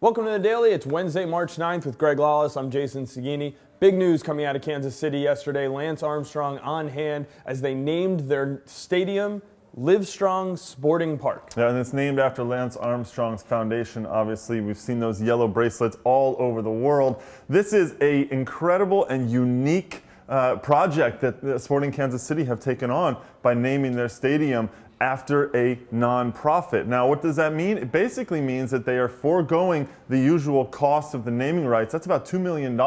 Welcome to the Daily. It's Wednesday, March 9th with Greg Lawless. I'm Jason Seguini. Big news coming out of Kansas City yesterday. Lance Armstrong on hand as they named their stadium Livestrong Sporting Park. Yeah, and it's named after Lance Armstrong's foundation. Obviously, we've seen those yellow bracelets all over the world. This is an incredible and unique project that Sporting Kansas City have taken on by naming their stadium after a non-profit. Now, what does that mean? It basically means that they are foregoing the usual cost of the naming rights. That's about $2 million.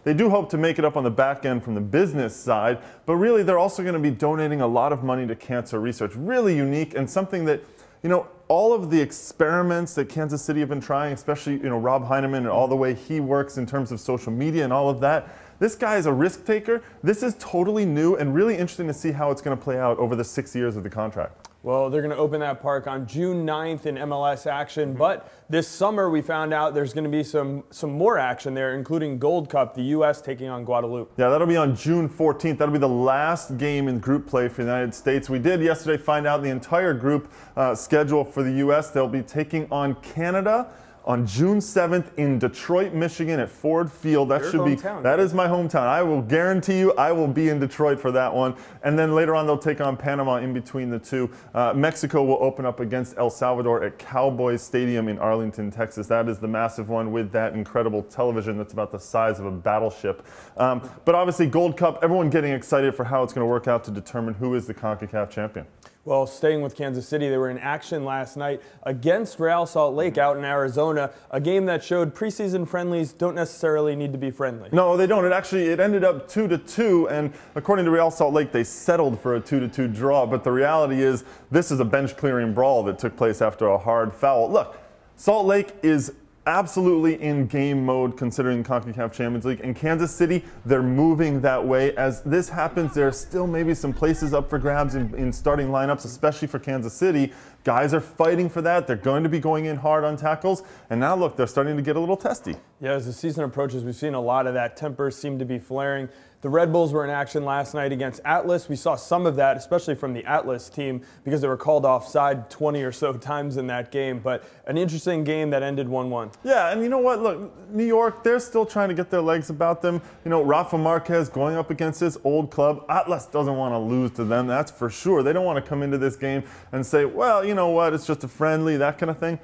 They do hope to make it up on the back end from the business side, but really they're also going to be donating a lot of money to cancer research. Really unique and something that, you know, all of the experiments that Kansas City have been trying, especially, you know, Rob Heineman and all the way he works in terms of social media and all of that. This guy is a risk taker. This is totally new and really interesting to see how it's going to play out over the 6 years of the contract. Well, they're going to open that park on June 9th in MLS action, but this summer we found out there's going to be some more action there, including Gold Cup, the U.S. taking on Guadeloupe. Yeah, that'll be on June 14th. That'll be the last game in group play for the United States. We did yesterday find out the entire group schedule for the U.S. They'll be taking on Canada on June 7th in Detroit, Michigan at Ford Field. That is my hometown. I will guarantee you I will be in Detroit for that one. And then later on they'll take on Panama in between the two. Mexico will open up against El Salvador at Cowboys Stadium in Arlington, Texas. That is the massive one with that incredible television that's about the size of a battleship. But obviously Gold Cup, everyone getting excited for how it's going to work out to determine who is the CONCACAF champion. Well, staying with Kansas City, they were in action last night against Real Salt Lake out in Arizona, a game that showed preseason friendlies don't necessarily need to be friendly. No, they don't. It ended up 2-2, and according to Real Salt Lake, they settled for a 2-2 draw. But the reality is, this is a bench-clearing brawl that took place after a hard foul. Look, Salt Lake is absolutely in game mode considering CONCACAF Champions League. In Kansas City, they're moving that way. As this happens, there are still maybe some places up for grabs in starting lineups, especially for Kansas City. Guys are fighting for that. They're going to be going in hard on tackles. And now, look, they're starting to get a little testy. Yeah, as the season approaches, we've seen a lot of that. Tempers seem to be flaring. The Red Bulls were in action last night against Atlas. We saw some of that, especially from the Atlas team, because they were called offside 20 or so times in that game. But an interesting game that ended 1-1. Yeah, and you know what? Look, New York, they're still trying to get their legs about them. You know, Rafa Marquez going up against his old club. Atlas doesn't want to lose to them, that's for sure. They don't want to come into this game and say, well, you know what, it's just a friendly, that kind of thing.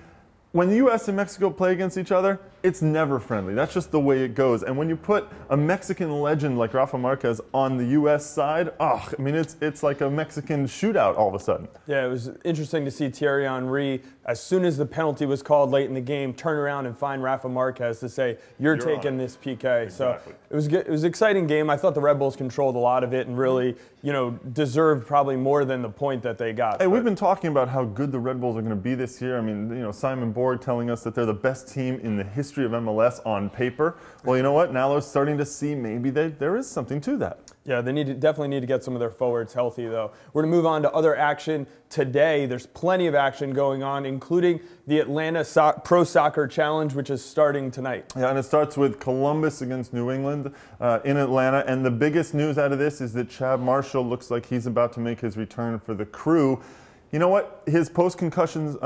When the U.S. and Mexico play against each other, it's never friendly. That's just the way it goes. And when you put a Mexican legend like Rafa Marquez on the U.S. side, I mean, it's like a Mexican shootout all of a sudden. Yeah, it was interesting to see Thierry Henry, as soon as the penalty was called late in the game, turn around and find Rafa Marquez to say, you're taking this PK. Exactly. So it was good. It was an exciting game. I thought the Red Bulls controlled a lot of it and really, you know, deserved probably more than the point that they got. Hey, we've been talking about how good the Red Bulls are going to be this year. I mean, you know, Simon Borg telling us that they're the best team in the history of MLS on paper. Well, you know what? Now they're starting to see maybe there is something to that. Yeah, they definitely need to get some of their forwards healthy, though. We're going to move on to other action today. There's plenty of action going on, including the Atlanta Pro Soccer Challenge, which is starting tonight. Yeah, and it starts with Columbus against New England in Atlanta. And the biggest news out of this is that Chad Marshall looks like he's about to make his return for the Crew. You know what? His post-concussion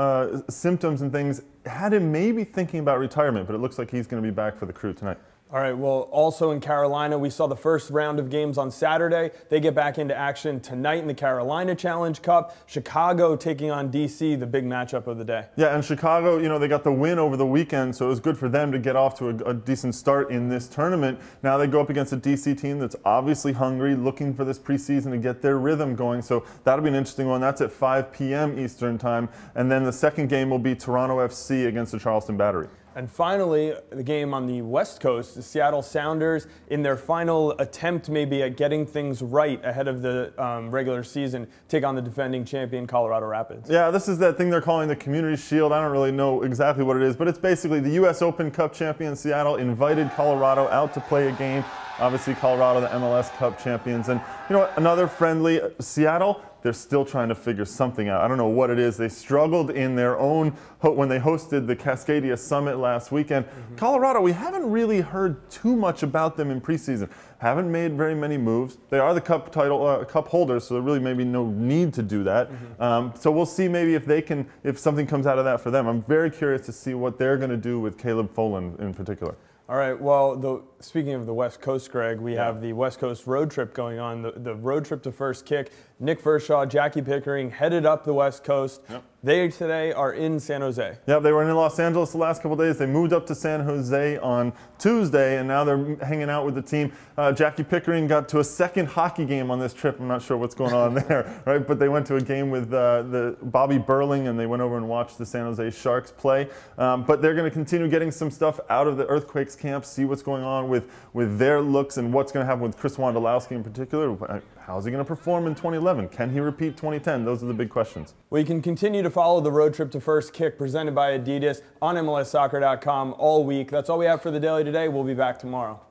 symptoms and things had him maybe thinking about retirement, but it looks like he's going to be back for the Crew tonight. All right, well, also in Carolina, we saw the first round of games on Saturday. They get back into action tonight in the Carolina Challenge Cup. Chicago taking on D.C., the big matchup of the day. Yeah, and Chicago, you know, they got the win over the weekend, so it was good for them to get off to a decent start in this tournament. Now they go up against a D.C. team that's obviously hungry, looking for this preseason to get their rhythm going. So that'll be an interesting one. That's at 5 p.m. Eastern time. And then the second game will be Toronto FC against the Charleston Battery. And finally, the game on the West Coast, the Seattle Sounders, in their final attempt maybe at getting things right ahead of the regular season, take on the defending champion Colorado Rapids. Yeah, this is that thing they're calling the Community Shield. I don't really know exactly what it is, but it's basically the U.S. Open Cup champion Seattle invited Colorado out to play a game. Obviously, Colorado, the MLS Cup champions. And, you know what, another friendly Seattle. they're still trying to figure something out. I don't know what it is. They struggled in their own, when they hosted the Cascadia Summit last weekend. Colorado, we haven't really heard too much about them in preseason. Haven't made very many moves. They are the cup title cup holders, so there really maybe no need to do that. So we'll see maybe if something comes out of that for them. I'm very curious to see what they're going to do with Caleb Folan in particular. All right, well, speaking of the West Coast, Greg, we have the West Coast road trip going on, the road trip to First Kick. Nick Vershaw, Jackie Pickering headed up the West Coast. They today are in San Jose. Yeah, they were in Los Angeles the last couple of days. They moved up to San Jose on Tuesday, and now they're hanging out with the team. Jackie Pickering got to a second hockey game on this trip. I'm not sure what's going on there, right? But they went to a game with the Bobby Burling, and they went over and watched the San Jose Sharks play. But they're going to continue getting some stuff out of the Earthquakes camp, see what's going on with their looks and what's going to happen with Chris Wondolowski in particular. How's he going to perform in 2011? Can he repeat 2010? Those are the big questions. Well, you can continue to follow the road trip to First Kick presented by Adidas on MLSsoccer.com all week. That's all we have for the Daily today. We'll be back tomorrow.